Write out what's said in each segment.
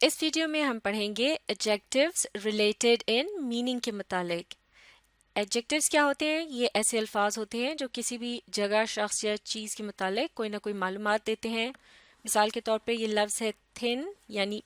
اس video میں ہم پڑھیں گے ایڈجیکٹیوز ریلیٹڈ ان میننگ کے متعلق۔ ایڈجیکٹیوز کیا ہوتے ہیں؟ یہ ایسے الفاظ ہوتے ہیں جو کسی بھی جگہ، شخص یا چیز کے متعلق کوئی نہ کوئی معلومات دیتے ہیں۔ مثال کے طور پہ یہ لفظ ہے تھن، یعنی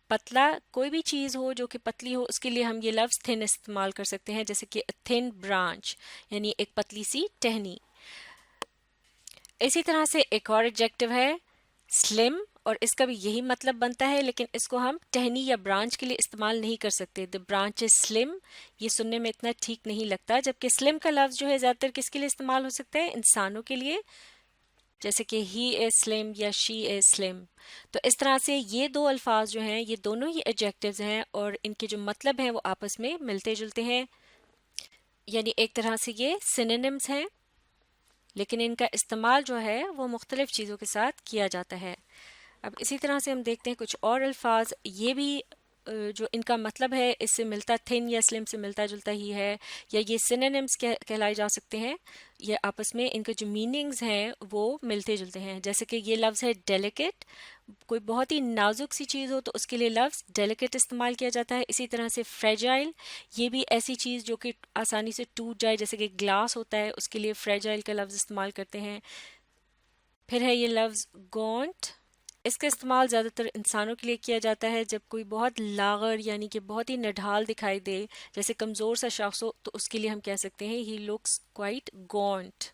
پتلا۔ کوئی بھی چیز ہو جو کہ پتلی ہو، اس کے لیے ہم یہ لفظ تھن استعمال کر سکتے ہیں، جیسے کہ تھن برانچ، یعنی ایک پتلی سی ٹہنی۔ اسی طرح سے ایک اور ایڈجیکٹیو ہے سلم، اور اس کا بھی یہی مطلب بنتا ہے، لیکن اس کو ہم ٹہنی یا برانچ کے لیے استعمال نہیں کر سکتے۔ The branch is slim، یہ سننے میں اتنا ٹھیک نہیں لگتا، جبکہ سلم کا لفظ جو ہے زیادہ تر کس کے لیے استعمال ہو سکتا ہے؟ انسانوں کے لیے، جیسے کہ he is slim یا she is slim۔ تو اس طرح سے یہ دو الفاظ جو ہیں، یہ دونوں ہی ایڈجیکٹیوز ہیں، اور ان کے جو مطلب ہیں وہ آپس میں ملتے جلتے ہیں، یعنی ایک طرح سے یہ سینونیمز ہیں، لیکن ان کا استعمال جو ہے وہ مختلف چیزوں کے ساتھ کیا جاتا ہے۔ اب اسی طرح سے ہم دیکھتے ہیں کچھ اور الفاظ، یہ بھی جو ان کا مطلب ہے اس سے ملتا، تھن یا سلم سے ملتا جلتا ہی ہے، یا یہ سینونیمز کہلائے جا سکتے ہیں۔ یہ آپس میں ان کے جو میننگز ہیں وہ ملتے جلتے ہیں، جیسے کہ یہ لفظ ہے ڈیلیکیٹ۔ کوئی بہت ہی نازک سی چیز ہو تو اس کے لیے لفظ ڈیلیکیٹ استعمال کیا جاتا ہے۔ اسی طرح سے فریجائل، یہ بھی ایسی چیز جو کہ آسانی سے ٹوٹ جائے، جیسے کہ گلاس ہوتا ہے، اس کے لیے فریجائل کا لفظ استعمال کرتے ہیں۔ پھر ہے یہ لفظ گونٹ، اس کا استعمال زیادہ تر انسانوں کے لیے کیا جاتا ہے جب کوئی بہت لاغر، یعنی کہ بہت ہی نڈھال دکھائی دے، جیسے کمزور سا شخص ہو، تو اس کے لیے ہم کہہ سکتے ہیں ہی لکس کوائٹ گونٹ۔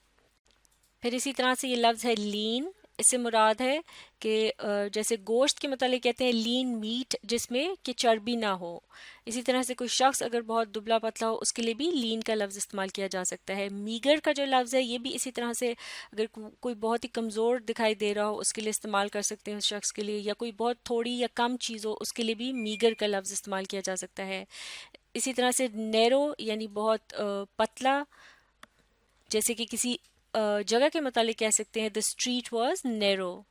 پھر اسی طرح سے یہ لفظ ہے لین، اس سے مراد ہے کہ جیسے گوشت کے متعلق کہتے ہیں لین میٹ، جس میں کہ چربی نہ ہو۔ اسی طرح سے کوئی شخص اگر بہت دبلا پتلا ہو، اس کے لیے بھی لین کا لفظ استعمال کیا جا سکتا ہے۔ میگر کا جو لفظ ہے، یہ بھی اسی طرح سے اگر کوئی بہت ہی کمزور دکھائی دے رہا ہو، اس کے لیے استعمال کر سکتے ہیں اس شخص کے لیے، یا کوئی بہت تھوڑی یا کم چیز ہو، اس کے لیے بھی میگر کا لفظ استعمال کیا جا سکتا ہے۔ اسی طرح سے نیرو، یعنی بہت پتلا، جیسے کہ کسی جگہ کے متعلق کہہ سکتے ہیں the street was narrow،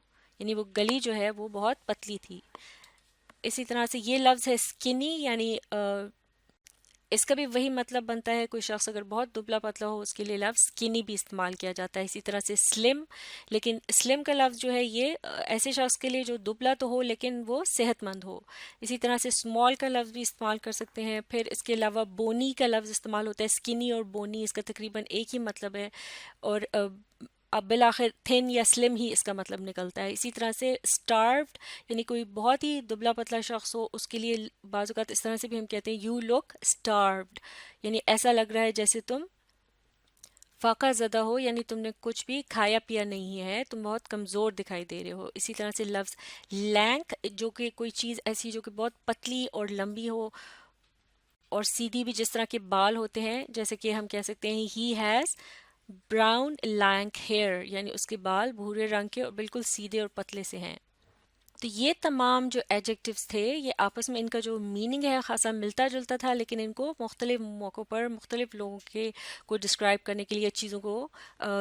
یعنی وہ گلی جو ہے وہ بہت پتلی تھی۔ اسی طرح سے یہ لفظ ہے skinny، یعنی اس کا بھی وہی مطلب بنتا ہے، کوئی شخص اگر بہت دبلا پتلا ہو، اس کے لیے لفظ skinny بھی استعمال کیا جاتا ہے۔ اسی طرح سے slim، لیکن slim کا لفظ جو ہے یہ ایسے شخص کے لیے جو دبلا تو ہو لیکن وہ صحت مند ہو۔ اسی طرح سے small کا لفظ بھی استعمال کر سکتے ہیں۔ پھر اس کے علاوہ bony کا لفظ استعمال ہوتا ہے، skinny اور bony اس کا تقریباً ایک ہی مطلب ہے، اور اب بالآخر تھن یا سلم ہی اس کا مطلب نکلتا ہے۔ اسی طرح سے starved، یعنی کوئی بہت ہی دبلا پتلا شخص ہو، اس کے لیے بعض اوقات اس طرح سے بھی ہم کہتے ہیں you look starved، یعنی ایسا لگ رہا ہے جیسے تم فاقہ زدہ ہو، یعنی تم نے کچھ بھی کھایا پیا نہیں ہے، تم بہت کمزور دکھائی دے رہے ہو۔ اسی طرح سے لفظ لینک، جو کہ کوئی چیز ایسی جو کہ بہت پتلی اور لمبی ہو اور سیدھی بھی، جس طرح کے بال ہوتے ہیں، جیسے کہ ہم کہہ سکتے ہیں he has brown lank hair, یعنی اس کے بال بھورے رنگ کے اور بالکل سیدھے اور پتلے سے ہیں۔ تو یہ تمام جو ایڈجیکٹیوز تھے، یہ آپس میں ان کا جو میننگ ہے خاصا ملتا جلتا تھا، لیکن ان کو مختلف موقعوں پر مختلف لوگوں کے کو ڈسکرائب کرنے کے لیے، چیزوں کو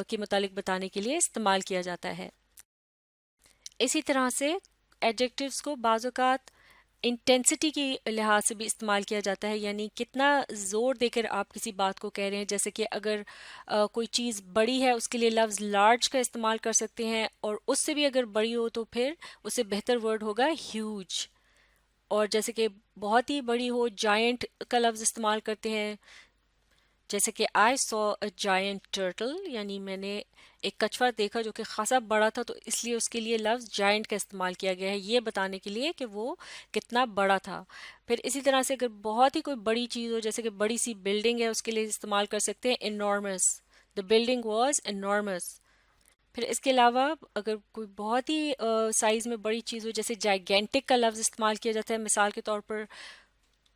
کے متعلق بتانے کے لیے استعمال کیا جاتا ہے۔ اسی طرح سے ایڈجیکٹیوز کو بعض اوقات انٹینسٹی کی لحاظ سے بھی استعمال کیا جاتا ہے، یعنی کتنا زور دے کر آپ کسی بات کو کہہ رہے ہیں۔ جیسے کہ اگر کوئی چیز بڑی ہے، اس کے لیے لفظ لارج کا استعمال کر سکتے ہیں، اور اس سے بھی اگر بڑی ہو تو پھر اس سے بہتر ورڈ ہوگا ہیوج۔ اور جیسے کہ بہت ہی بڑی ہو، جائنٹ کا لفظ استعمال کرتے ہیں، جیسے کہ I saw a giant turtle، یعنی میں نے ایک کچھوا دیکھا جو کہ خاصا بڑا تھا، تو اس لیے اس کے لیے لفظ جائنٹ کا استعمال کیا گیا ہے، یہ بتانے کے لیے کہ وہ کتنا بڑا تھا۔ پھر اسی طرح سے اگر بہت ہی کوئی بڑی چیز ہو، جیسے کہ بڑی سی بلڈنگ ہے، اس کے لیے استعمال کر سکتے ہیں enormous، the building was enormous۔ پھر اس کے علاوہ اگر کوئی بہت ہی سائز میں بڑی چیز ہو، جیسے جائگینٹک کا لفظ استعمال کیا جاتا ہے۔ مثال کے طور پر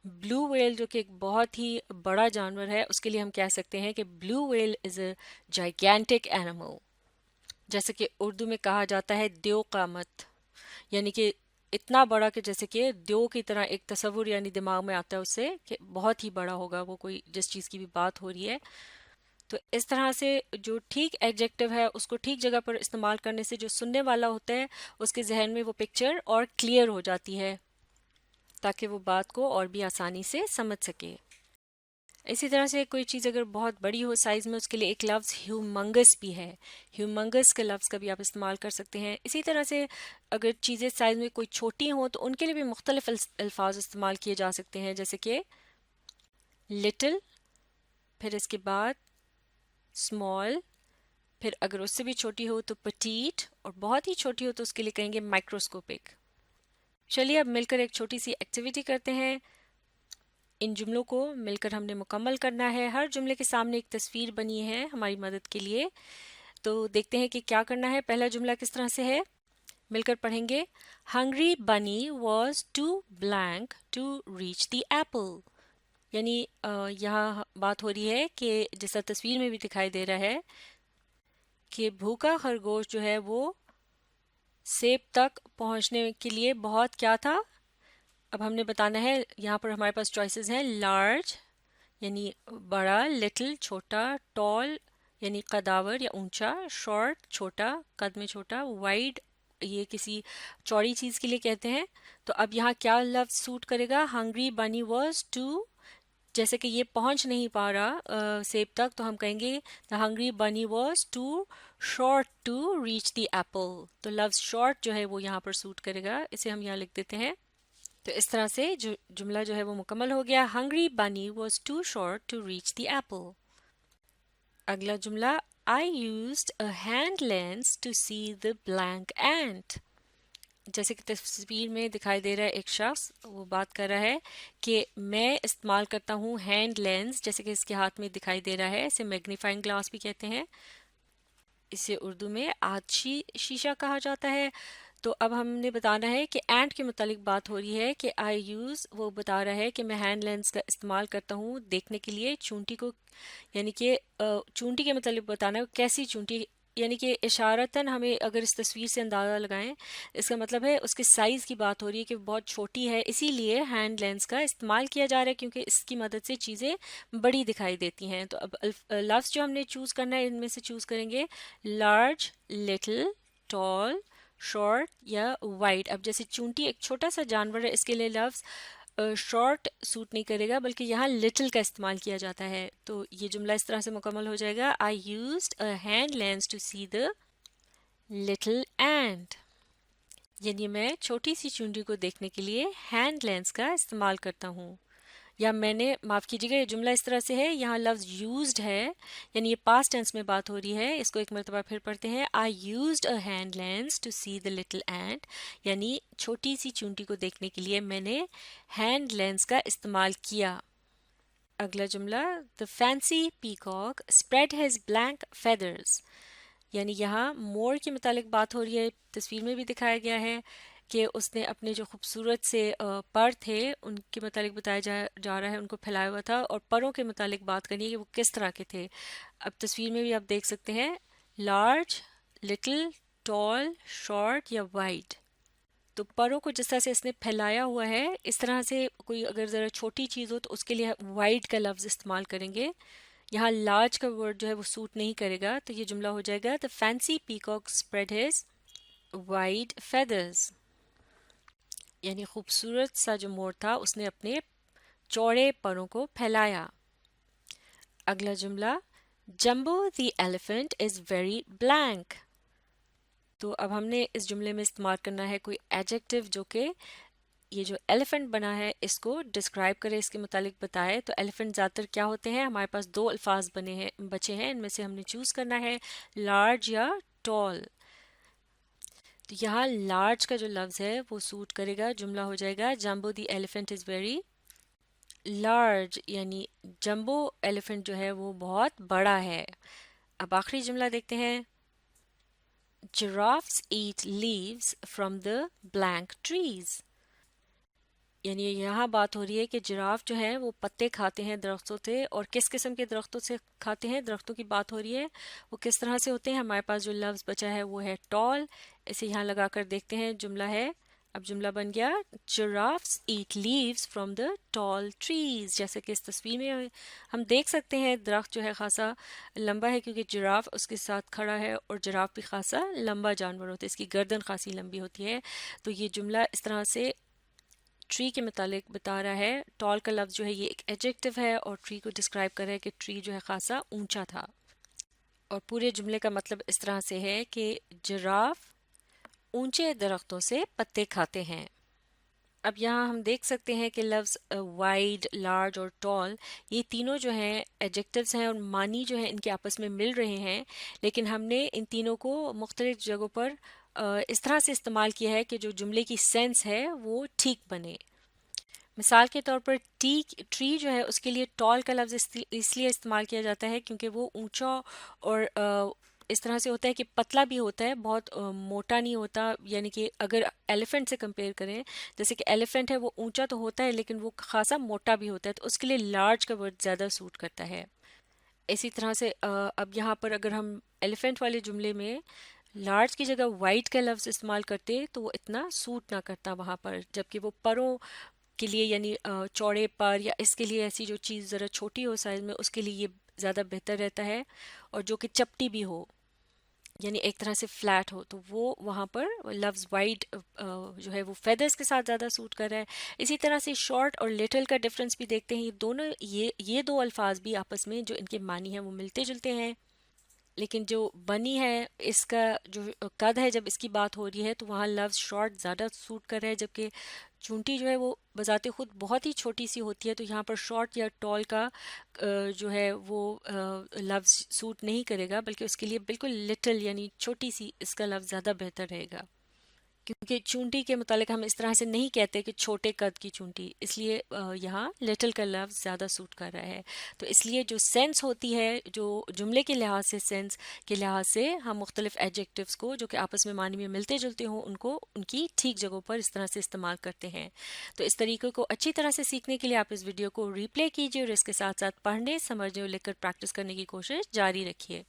بلو ویل، جو کہ ایک بہت ہی بڑا جانور ہے، اس کے لیے ہم کہہ سکتے ہیں کہ بلو ویل از اے جائگینٹک اینیمل۔ جیسے کہ اردو میں کہا جاتا ہے دیو قامت، یعنی کہ اتنا بڑا کہ جیسے کہ دیو کی طرح ایک تصور یعنی دماغ میں آتا ہے اس سے کہ بہت ہی بڑا ہوگا وہ، کوئی جس چیز کی بھی بات ہو رہی ہے۔ تو اس طرح سے جو ٹھیک ایڈجیکٹو ہے اس کو ٹھیک جگہ پر استعمال کرنے سے جو سننے والا ہوتا ہے اس کے ذہن میں وہ پکچر اور کلیئر ہو جاتی ہے، تاکہ وہ بات کو اور بھی آسانی سے سمجھ سکے۔ اسی طرح سے کوئی چیز اگر بہت بڑی ہو سائز میں، اس کے لیے ایک لفظ ہیومنگس بھی ہے، ہیومنگس کے لفظ کا بھی آپ استعمال کر سکتے ہیں. اسی طرح سے اگر چیزیں سائز میں کوئی چھوٹی ہوں تو ان کے لیے بھی مختلف الفاظ استعمال کیے جا سکتے ہیں، جیسے کہ لٹل، پھر اس کے بعد اسمال، پھر اگر اس سے بھی چھوٹی ہو تو پٹیٹ، اور بہت ہی چھوٹی ہو تو اس کے لیے کہیں گے مائکروسکوپک. چلیے اب مل کر ایک چھوٹی سی ایکٹیویٹی کرتے ہیں. ان جملوں کو مل کر ہم نے مکمل کرنا ہے. ہر جملے کے سامنے ایک تصویر بنی ہے ہماری مدد کے لیے، تو دیکھتے ہیں کہ کیا کرنا ہے. پہلا جملہ کس طرح سے ہے، مل کر پڑھیں گے. Hungry bunny was too blank to reach the apple. یعنی یہاں بات ہو رہی ہے کہ جیسا تصویر میں بھی دکھائی دے رہا ہے کہ بھوکا خرگوش جو ہے وہ سیب تک پہنچنے کے لیے بہت کیا تھا. اب ہم نے بتانا ہے، یہاں پر ہمارے پاس چوائسیز ہیں. لارج یعنی بڑا، لٹل چھوٹا، ٹال یعنی قداور یا اونچا، شارٹ چھوٹا قد میں چھوٹا، وائڈ یہ کسی چوڑی چیز کے لیے کہتے ہیں. تو اب یہاں کیا لفظ سوٹ کرے گا، ہنگری بنی واز ٹو، جیسے کہ یہ پہنچ نہیں پا رہا سیب تک، تو ہم کہیں گے the hungry bunny was too short to reach the apple. تو لفظ short جو ہے وہ یہاں پر سوٹ کرے گا، اسے ہم یہاں لکھ دیتے ہیں. تو اس طرح سے جملہ جو ہے وہ مکمل ہو گیا. hungry bunny was too short to reach the apple. اگلا جملہ I used a hand lens to see the blank ant. جیسے کہ تصویر میں دکھائی دے رہا ہے ایک شخص وہ بات کر رہا ہے کہ میں استعمال کرتا ہوں ہینڈ لینس، جیسے کہ اس کے ہاتھ میں دکھائی دے رہا ہے. اسے میگنیفائنگ گلاس بھی کہتے ہیں، اسے اردو میں آتشی شیشہ کہا جاتا ہے. تو اب ہم نے بتانا ہے کہ اینٹ کے متعلق بات ہو رہی ہے کہ آئی یوز، وہ بتا رہا ہے کہ میں ہینڈ لینس کا استعمال کرتا ہوں دیکھنے کے لیے چونٹی کو، یعنی کہ چونٹی کے متعلق بتانا ہے کیسی چونٹی، یعنی کہ اشارتاً ہمیں اگر اس تصویر سے اندازہ لگائیں، اس کا مطلب ہے اس کے سائز کی بات ہو رہی ہے کہ بہت چھوٹی ہے، اسی لیے ہینڈ لینس کا استعمال کیا جا رہا ہے کیونکہ اس کی مدد سے چیزیں بڑی دکھائی دیتی ہیں. تو اب لفظ جو ہم نے چوز کرنا ہے ان میں سے چوز کریں گے لارج، لٹل، ٹال، شارٹ یا وائڈ. اب جیسے چونٹی ایک چھوٹا سا جانور ہے، اس کے لیے لفظ شارٹ سوٹ نہیں کرے گا بلکہ یہاں لٹل کا استعمال کیا جاتا ہے. تو یہ جملہ اس طرح سے مکمل ہو جائے گا. I used a hand lens to see the little ant. یعنی میں چھوٹی سی چونٹی کو دیکھنے کے لیے ہینڈ لینس کا استعمال کرتا ہوں. یا میں نے، معاف کیجیے گا، یہ جملہ اس طرح سے ہے، یہاں لفظ یوزڈ ہے یعنی یہ پاسٹ ٹینس میں بات ہو رہی ہے. اس کو ایک مرتبہ پھر پڑھتے ہیں. I used a hand lens to see the little ant. یعنی چھوٹی سی چونٹی کو دیکھنے کے لیے میں نے ہینڈ لینس کا استعمال کیا. اگلا جملہ The fancy peacock spread his blank feathers. یعنی یہاں مور کے متعلق بات ہو رہی ہے، تصویر میں بھی دکھایا گیا ہے کہ اس نے اپنے جو خوبصورت سے پر تھے ان کے متعلق بتایا جا رہا ہے، ان کو پھیلایا ہوا تھا، اور پروں کے متعلق بات کرنی ہے کہ وہ کس طرح کے تھے. اب تصویر میں بھی آپ دیکھ سکتے ہیں لارج، لٹل، ٹال، شارٹ یا وائڈ. تو پروں کو جس طرح سے اس نے پھیلایا ہوا ہے، اس طرح سے کوئی اگر ذرا چھوٹی چیز ہو تو اس کے لیے وائڈ کا لفظ استعمال کریں گے. یہاں لارج کا ورڈ جو ہے وہ سوٹ نہیں کرے گا، تو یہ جملہ ہو جائے گا The fancy peacock spread his wide feathers. یعنی خوبصورت سا جو مور تھا اس نے اپنے چوڑے پروں کو پھیلایا. اگلا جملہ Jumbo the elephant is very blank. تو اب ہم نے اس جملے میں استعمال کرنا ہے کوئی ایڈجیکٹو جو کہ یہ جو ایلیفنٹ بنا ہے اس کو ڈسکرائب کرے، اس کے متعلق بتائے. تو ایلیفنٹ زیادہ تر کیا ہوتے ہیں، ہمارے پاس دو الفاظ بچے ہیں، ان میں سے ہم نے چوز کرنا ہے لارج یا ٹال. تو یہاں لارج کا جو لفظ ہے وہ سوٹ کرے گا، جملہ ہو جائے گا جمبو دی ایلیفنٹ از ویری لارج. یعنی جمبو ایلیفنٹ جو ہے وہ بہت بڑا ہے. اب آخری جملہ دیکھتے ہیں Giraffes eat leaves from the blank trees. یعنی یہاں بات ہو رہی ہے کہ جراف جو ہیں وہ پتے کھاتے ہیں درختوں سے، اور کس قسم کے درختوں سے کھاتے ہیں، درختوں کی بات ہو رہی ہے وہ کس طرح سے ہوتے ہیں. ہمارے پاس جو لفظ بچا ہے وہ ہے ٹال. اسے یہاں لگا کر دیکھتے ہیں، جملہ ہے، اب جملہ بن گیا Giraffes eat leaves from the tall trees. جیسے کہ اس تصویر میں ہم دیکھ سکتے ہیں درخت جو ہے خاصا لمبا ہے کیونکہ جراف اس کے ساتھ کھڑا ہے، اور جراف بھی خاصا لمبا جانور ہوتا ہے، اس کی گردن خاصی لمبی ہوتی ہے. تو یہ جملہ اس طرح سے ٹری کے متعلق بتا رہا ہے. ٹال کا لفظ جو ہے یہ ایک ایڈجیکٹو ہے اور ٹری کو ڈسکرائب کر رہا ہے کہ ٹری جو ہے خاصا اونچا تھا. اور پورے جملے کا مطلب اس طرح سے ہے کہ جراف اونچے درختوں سے پتے کھاتے ہیں. اب یہاں ہم دیکھ سکتے ہیں کہ لفظ وائڈ، لارج اور ٹال یہ تینوں جو ہیں ایڈجیکٹوز ہیں اور معنی جو ہے ان کے آپس میں مل رہے ہیں، لیکن ہم نے ان تینوں کو مختلف جگہوں پر اس طرح سے استعمال کیا ہے کہ جو جملے کی سینس ہے وہ ٹھیک بنے. مثال کے طور پر ٹری جو ہے اس کے لیے ٹال کا لفظ اس لیے استعمال کیا جاتا ہے کیونکہ وہ اونچا اور اس طرح سے ہوتا ہے کہ پتلا بھی ہوتا ہے، بہت موٹا نہیں ہوتا. یعنی کہ اگر ایلیفنٹ سے کمپیئر کریں، جیسے کہ ایلیفنٹ ہے وہ اونچا تو ہوتا ہے لیکن وہ خاصا موٹا بھی ہوتا ہے، تو اس کے لیے لارج کا ورڈ زیادہ سوٹ کرتا ہے. اسی طرح سے اب یہاں پر اگر ہم ایلیفنٹ والے جملے میں لارج کی جگہ وائڈ کا لفظ استعمال کرتے تو وہ اتنا سوٹ نہ کرتا وہاں پر، جبکہ وہ پروں کے لیے یعنی چوڑے پر یا اس کے لیے ایسی جو چیز ذرا چھوٹی ہو سائز میں اس کے لیے یہ زیادہ بہتر رہتا ہے، اور جو کہ چپٹی بھی ہو یعنی ایک طرح سے فلیٹ ہو تو وہ وہاں پر لفظ وائڈ جو ہے وہ فیدرز کے ساتھ زیادہ سوٹ کر رہا ہے. اسی طرح سے شارٹ اور لٹل کا ڈفرنس بھی دیکھتے ہیں. یہ دو الفاظ بھی آپس میں جو ان کے معنی ہیں وہ ملتے جلتے ہیں، لیکن جو بنی ہے اس کا جو قد ہے جب اس کی بات ہو رہی ہے تو وہاں لفظ شارٹ زیادہ سوٹ کر رہا ہے، جبکہ چونٹی جو ہے وہ بذات خود بہت ہی چھوٹی سی ہوتی ہے، تو یہاں پر شارٹ یا ٹال کا جو ہے وہ لفظ سوٹ نہیں کرے گا، بلکہ اس کے لیے بالکل لٹل یعنی چھوٹی سی اس کا لفظ زیادہ بہتر رہے گا. کیونکہ چونٹی کے متعلق ہم اس طرح سے نہیں کہتے کہ چھوٹے قد کی چونٹی، اس لیے یہاں لٹل کا لفظ زیادہ سوٹ کر رہا ہے. تو اس لیے جو سینس ہوتی ہے، جو جملے کے لحاظ سے سینس کے لحاظ سے ہم مختلف ایڈجیکٹیوز کو جو کہ آپس میں معنی میں ملتے جلتے ہوں ان کی ٹھیک جگہوں پر اس طرح سے استعمال کرتے ہیں. تو اس طریقے کو اچھی طرح سے سیکھنے کے لیے آپ اس ویڈیو کو ری پلے کیجیے اور اس کے ساتھ ساتھ پڑھنے، سمجھنے اور لکھ کر پریکٹس کرنے کی کوشش جاری رکھیے.